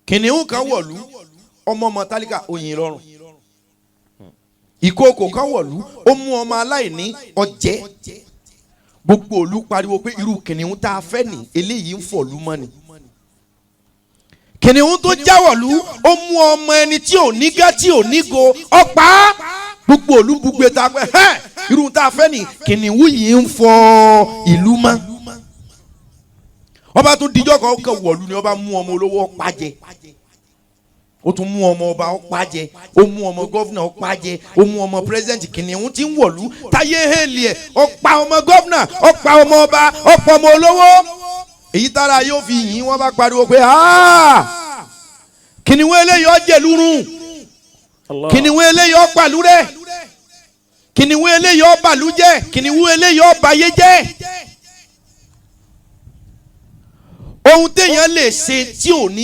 kìnìún kan wọ̀lú ọmọ tálíkà oyin lọ́rùn. ìkookò kan wọ̀lú ó mú ọmọ aláìní ọjẹ́. gbogbo òlu pariwo pé irú kìnìún tá a fẹ́ ní eléyìí ń fọ̀lú mọ́ ni. kìnìún tó jáwọ̀lú ó mú ọmọ ẹni tí ò ní gá tí ò ní go ọ̀pá. gbogbo òlu gbogbo ta pé irú tá a fẹ́ ní kìnìún yìí ń fọ ìlú mọ́. ọba tún dijọ́ kan ó kẹ́ wọ̀lú ni ọba mú ọmọ olówó ọ̀pá jẹ. ó tún mú ọmọ ọba ọ̀pá jẹ, ó mú ọmọ gọ́fìnà ọ̀pá jẹ, ó mú ọmọ pírẹsidẹ́ǹtì. kìnìún tí ń wọ̀lú táyé hélì ẹ̀ ọ̀pá ọmọ gọ́fìnà ọ̀pá ọmọ ọba ọ̀pọ̀ ọmọ olówó. èyí tára yóò fi yìn wọ́n bá pariwo pé kìnìún eléyìí ọ̀jẹ̀ lúrùn, kìnìún eléyìí ọ̀pàlú rẹ̀, kìnìún eléyìí ọ̀bàlú jẹ́, kìnìún eléyìí ọ̀bàyé jẹ́. ohun téèyàn lè ṣe tí ò ní